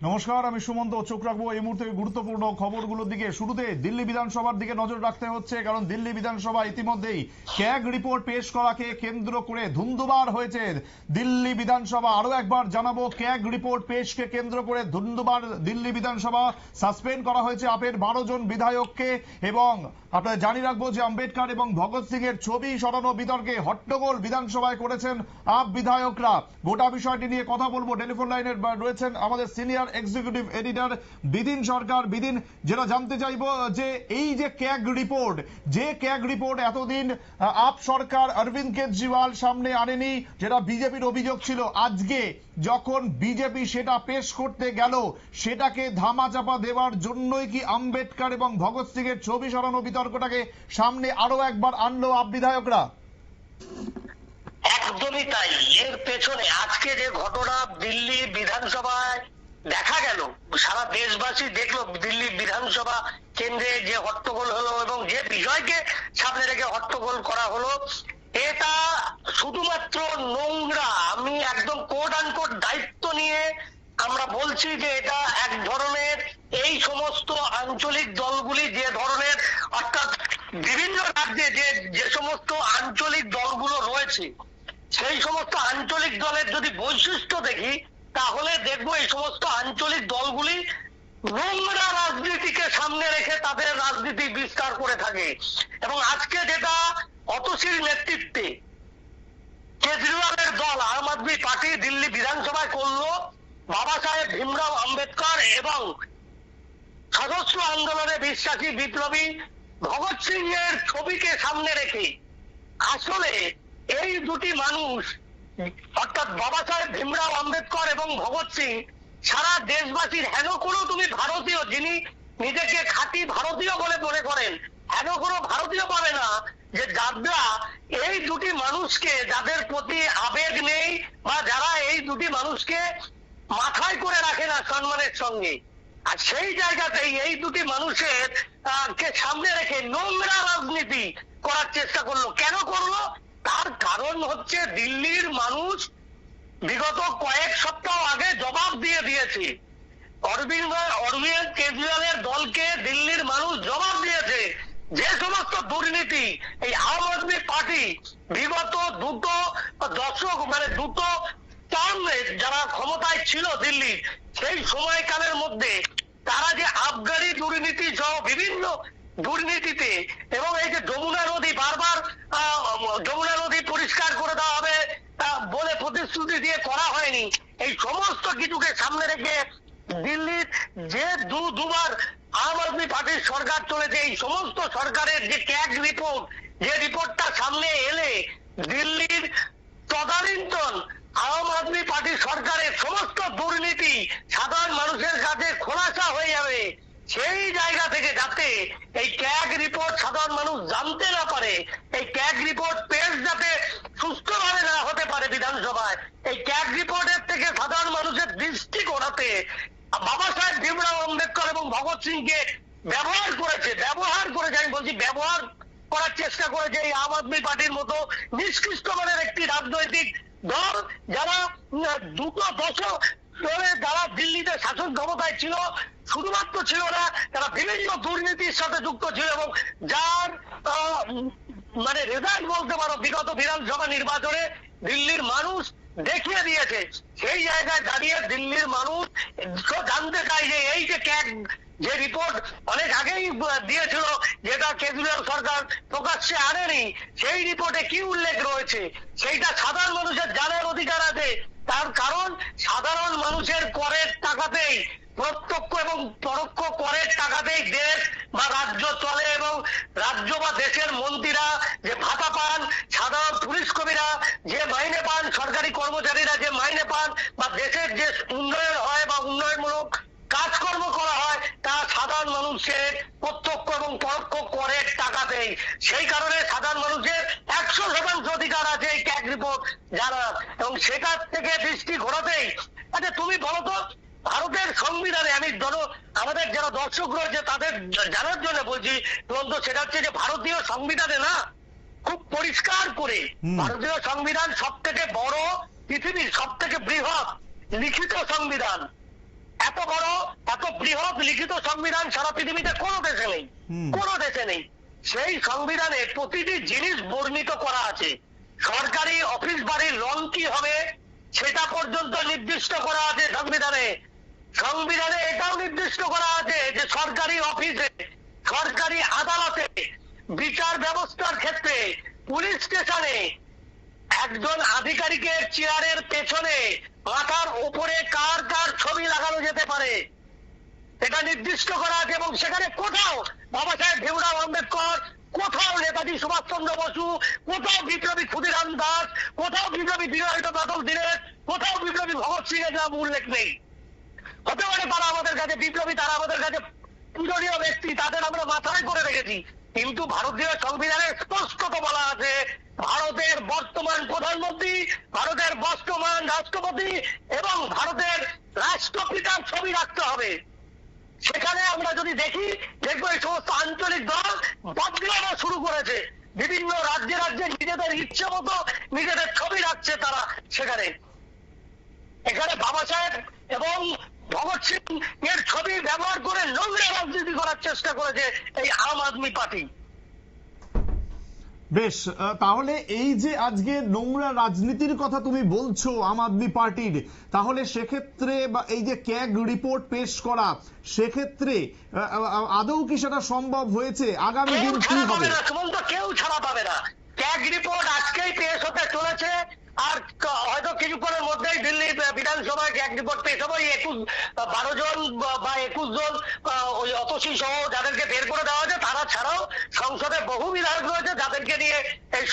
নমস্কার, আমি সুমন্ত। চোখ রাখবো এই মুহূর্তে গুরুত্বপূর্ণ খবরগুলোর দিকে। শুরুতে দিল্লি বিধানসভার দিকে নজর রাখতে হচ্ছে, কারণ দিল্লি বিধানসভা ইতিমধ্যেই ক্যাগ রিপোর্ট পেশ করাকে কেন্দ্র করে ধুন্ধুমার হয়েছে দিল্লি বিধানসভা। আরো একবার জানাবো, ক্যাগ রিপোর্ট পেশকে কেন্দ্র করে ধুন্ধুমার দিল্লি বিধানসভা। সাসপেন্ড করা হয়েছে আপের 12 জন বিধায়ককে। এবং আপনাদের জানিয়ে রাখবো যে আম্বেদকর এবং ভগৎ সিং এর ছবি সরানো বিতর্কে হট্টগোল বিধানসভায় করেছেন আপ বিধায়করা। গোটা বিষয়টি নিয়ে কথা বলবো। টেলিফোন লাইনে রয়েছেন আমাদের সিনিয়র এক্সিকিউটিভ এডিটর বিদিন সরকার। বিদিন, যেটা জানতে চাইবো যে এই যে ক্যাগ রিপোর্ট এতদিন আপ সরকার অরবিন্দ কেজরিওয়াল সামনে আনেনি, যেটা বিজেপির অভিযোগ ছিল, আজকে যখন বিজেপি সেটা পেশ করতে গেল, সেটাকে ধামাচাপা দেওয়ার জন্যই কি আম্বেদকর এবং ভগৎ সিং এর ছবি সরানো বিতর্কটাকে সামনে আরো একবার আনলো আপ বিধায়করা? একদমই তাই। এর পেছনে আজকে যে ঘটনা দিল্লি বিধানসভায় দেখা গেল, সারা দেশবাসী দেখলো দিল্লি বিধানসভা কেন্দ্রে যে হট্টগোল হলো এবং যে বিষয়কে সামনে রেখে হট্টগোল করা হলো, এটা শুধুমাত্র নোংরা। আমি একদম কোট আনকোট দায়িত্ব নিয়ে আমরা বলছি যে এটা এক ধরনের এই সমস্ত আঞ্চলিক দলগুলি যে ধরনের, অর্থাৎ বিভিন্ন রাজ্যে যে সমস্ত আঞ্চলিক দলগুলো রয়েছে, সেই সমস্ত আঞ্চলিক দলের যদি বৈশিষ্ট্য দেখি, তাহলে দেখবো এই সমস্ত আঞ্চলিক দলগুলি নোংরা রাজনীতিকে সামনে রেখে তাদের রাজনীতি বিস্তার করে থাকে। এবং আজকে যেটা অতসীর নেতৃত্বে কেজরিওয়ালের দল আম আদমি পার্টি দিল্লি বিধানসভায় করলো, বাবা সাহেব ভীমরাও আম্বেদকর এবং সশস্ত্র আন্দোলনে বিশ্বাসী বিপ্লবী ভগৎ সিং এর ছবিকে সামনে রেখে, আসলে এই দুটি মানুষ, অর্থাৎ বাবা সাহেব ভীমরাও আম্বেদকর এবং ভগৎ সিং, সারা দেশবাসীর হেন কোনো তুমি ভারতীয় যিনি নিজেকে খাঁটি ভারতীয় বলে মনে করেন, হেন কোনো ভারতীয় পাবে না যে যারা এই দুটি মানুষকে, যাদের প্রতি আবেগ নেই বা যারা এই দুটি মানুষকে মাথায় করে রাখে না সম্মানের সঙ্গে। আর সেই জায়গাতেই এই দুটি মানুষের কে সামনে রেখে নোংরা রাজনীতি করার চেষ্টা করলো। কেন করলো? তার কারণ হচ্ছে দিল্লির মানুষ বিগত কয়েক সপ্তাহ আগে জবাব দিয়ে দিয়েছে। অরবিন্দ কেজরিওয়ালের দলকে দিল্লির মানুষ জবাব দিয়েছে যে সমস্ত দুর্নীতি এই আম আদমি পার্টি বিগত দুটো দশক, মানে দুটো টার্মে যারা ক্ষমতায় ছিল দিল্লি, সেই সময়কালের মধ্যে তারা যে আবগারি দুর্নীতি সহ বিভিন্ন দুর্নীতিতে, এবং এই যে যমুনা নদী বারবার যমুনা নদী পরিষ্কার করে দেওয়া হবে বলে প্রতিশ্রুতি দিয়ে করা হয়নি, এই সমস্ত কিছুকে সামনে রেখে দিল্লির যে দুবার আম আদমি পার্টির সরকার চলেছে, এই সমস্ত সরকারের যে ক্যাগ রিপোর্ট, যে রিপোর্টটা সামনে এলে দিল্লির তদানীন্তন আম আদমি পার্টি সরকারের সমস্ত দুর্নীতি সাধারণ মানুষের কাছে খোলাসা হয়ে যাবে, সেই জায়গা থেকে যাতে এই ক্যাগ রিপোর্ট সাধারণ মানুষ জানতে না পারে, এই ক্যাগ রিপোর্ট পেশ যাতে সুস্থভাবে না হতে পারে বিধানসভায়, এই ক্যাগ রিপোর্টের থেকে সাধারণ মানুষের দৃষ্টি ঘোরাতে বাবা সাহেব ভীমরাও আম্বেদকর এবং ভগৎ সিংকে ব্যবহার করেছে, আমি বলছি ব্যবহার করার চেষ্টা করেছে এই আম আদমি পার্টির মতো নিষ্কৃষ্ট মানের একটি রাজনৈতিক দল, যারা দুটো দশক ধরে যারা দিল্লিতে শাসন ক্ষমতায় ছিল, শুধুমাত্র ছিল না, তারা বিভিন্ন দুর্নীতির সাথে যুক্ত ছিল এবং যার মানে রেজাল্ট বলতে পারো বিগত বিধানসভা নির্বাচনে দিল্লির মানুষ দেখিয়ে দিয়েছে। সেই জায়গায় দাঁড়িয়ে দিল্লির মানুষ জানতে চায় যে এই যে ক্যাগ যে রিপোর্ট অনেক আগেই দিয়েছিল, যেটা কেজরিওয়াল সরকার প্রকাশ্যে আনেনি, সেই রিপোর্টে কি উল্লেখ রয়েছে সেইটা সাধারণ মানুষের জানার অধিকার আছে। তার কারণ সাধারণ মানুষের করের টাকাতেই, প্রত্যক্ষ এবং পরোক্ষ করের টাকাতেই দেশ বা রাজ্য চলে, এবং রাজ্য বা দেশের মন্ত্রীরা যে ভাতা পান, সাধারণ পুলিশ কর্মীরা যে মাইনে পান, সরকারি কর্মচারীরা যে মাইনে পান, বা দেশের যে উন্নয়ন হয় বা উন্নয়নমূলক কাজকর্ম করা হয়, তা সাধারণ মানুষের প্রত্যক্ষ এবং পরোক্ষ করের টাকাতেই। সেই কারণে সাধারণ মানুষের 100% অধিকার আছে এই ক্যাগ রিপোর্ট জানার, এবং সেটার থেকে দৃষ্টি ঘোরাতেই। আচ্ছা তুমি বলো তো, ভারতের সংবিধানে, আমি ধরো আমাদের যারা দর্শক রয়েছে তাদের জানার জন্য বলছি, সেটা হচ্ছে যে ভারতীয় সংবিধানে না খুব পরিষ্কার করে, ভারতীয় সংবিধান সব থেকে বড়, পৃথিবীর সব থেকে বৃহৎ লিখিত সংবিধান, এত বড় এত বৃহৎ লিখিত সংবিধান সারা পৃথিবীতে কোনো দেশে নেই, কোনো দেশে নেই। সেই সংবিধানে প্রতিটি জিনিস বর্ণিত করা আছে। সরকারি অফিস বাড়ির রং কি হবে সেটা পর্যন্ত নির্দিষ্ট করা আছে সংবিধানে। সংবিধানে এটাও নির্দিষ্ট করা আছে যে সরকারি অফিসে, সরকারি আদালতে, বিচার ব্যবস্থার ক্ষেত্রে, পুলিশ স্টেশনে একজন আধিকারিকের চেয়ারের পেছনে মাথার উপরে কার কার ছবি লাগানো যেতে পারে এটা নির্দিষ্ট করা আছে। এবং সেখানে কোথাও বাবা সাহেব ভীমরাও আম্বেদকর, কোথাও নেতাজি সুভাষচন্দ্র বসু, কোথাও বিপ্লবী ক্ষুদিরাম দাস, কোথাও বিপ্লবী বিনায়ক বাদল দীনেশ, কোথাও বিপ্লবী ভগৎ সিং এর নাম উল্লেখ নেই। হতে পারে তারা আমাদের কাছে বিপ্লবী, তারা আমাদের কাছে পূজনীয় ব্যক্তি, তাদের আমরা মাথায় করে রেখেছি, কিন্তু ভারতীয় সংবিধানে স্পষ্টত বলা আছে ভারতের বর্তমান প্রধানমন্ত্রী, ভারতের বর্তমান রাষ্ট্রপতি এবং ভারতের রাষ্ট্রপিতার ছবি রাখতে হবে। সেখানে আমরা যদি দেখি, দেখবো এই সমস্ত আঞ্চলিক দল বদলানো শুরু করেছে, বিভিন্ন রাজ্যে রাজ্যে নিজেদের ইচ্ছে মতো নিজেদের ছবি রাখছে তারা। সেখানে এখানে বাবা সাহেব এবং ভগৎ সিং এর ছবি ব্যবহার করে নোংরা রাজনীতি করার চেষ্টা করেছে এই আম আদমি পার্টি। বেশ, তাহলে এই যে আজকে নোংরা রাজনীতির কথা তুমি বলছো আম আদমি পার্টির, তাহলে সেক্ষেত্রে বা এই যে ক্যাগ রিপোর্ট পেশ করা, সেক্ষেত্রে আদৌ কি সেটা সম্ভব হয়েছে? আগামী দিন কি হবে? সুমন্ত, কেউ ছাড়া পাবে না। ক্যাগ রিপোর্ট আজকেই পেশ হতে চলেছে, আর হয়তো কিছুক্ষণের মধ্যেই দিল্লি বিধানসভায় ক্যাগ রিপোর্ট পেশ হবে। 12 জন বা 21 জন ওই অতসী সহ যাদেরকে বের করে দেওয়া হয়েছে, তারা ছাড়াও সংসদে বহু বিধায়ক রয়েছে যাদেরকে নিয়ে এই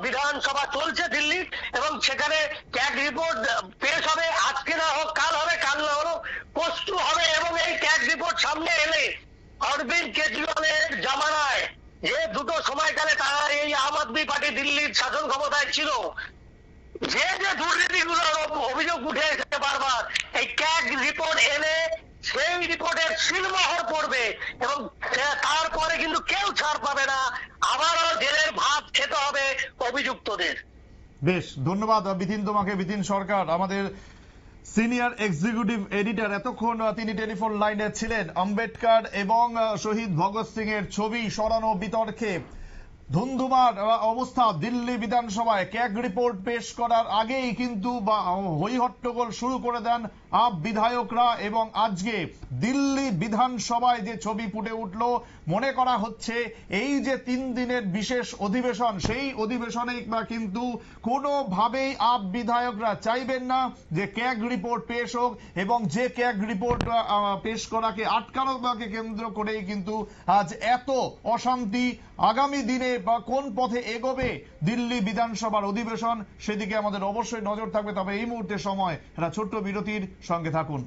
বিধানসভা চলছে দিল্লি, এবং সেখানে ক্যাগ রিপোর্ট পেশ হবে। আজকে না হোক কাল হবে, কাল না হলেও পরশু হবে। এবং এই ক্যাগ রিপোর্ট সামনে এলে অরবিন্দ কেজরিওয়ালের জামানায় যে দুটো সময়কালে তারা এই আম আদমি পার্টি দিল্লির শাসন ক্ষমতায় ছিল, যে যে দুর্নীতিগুলোর অভিযোগ উঠে এসেছে বারবার, এই ক্যাগ রিপোর্ট এলে সেই রিপোর্টের সিলমোহর পড়বে এবং তারপরে কিন্তু কেউ ছাড় পাবে না, আবারও জেলের ভাত খেতে হবে অভিযুক্তদের। বেশ, ধন্যবাদ বিতিন তোমাকে। বিতিন সরকার, আমাদের সিনিয়র এক্সিকিউটিভ এডিটর, এতক্ষণ তিনি টেলিফোন লাইনে ছিলেন। আম্বেদকর এবং শহীদ ভগৎ সিং এর ছবি সরানো বিতর্কে ধুন্ধুমার অবস্থা দিল্লি বিধানসভায়। ক্যাগ রিপোর্ট পেশ করার আগেই কিন্তু হইহট্টগোল শুরু করে দেন আপ বিধায়করা, এবং আজকে দিল্লি বিধানসভায় যে ছবি ফুটে উঠল, মনে করা হচ্ছে এই যে 3 দিনের বিশেষ অধিবেশন, সেই অধিবেশনে কিন্তু কোনোভাবেই আপ বিধায়করা চাইবেন না যে ক্যাগ রিপোর্ট পেশ হোক, এবং যে ক্যাগ রিপোর্ট পেশ করাকে আটকানোকে কেন্দ্র করেই কিন্তু আজ এত অশান্তি। আগামী দিনে বা কোন পথে এগোবে দিল্লি বিধানসভার অধিবেশন, সেদিকে আমাদের অবশ্যই নজর থাকবে। তবে এই মুহূর্তে সময় একটা ছোট্ট বিরতির, সঙ্গে থাকুন।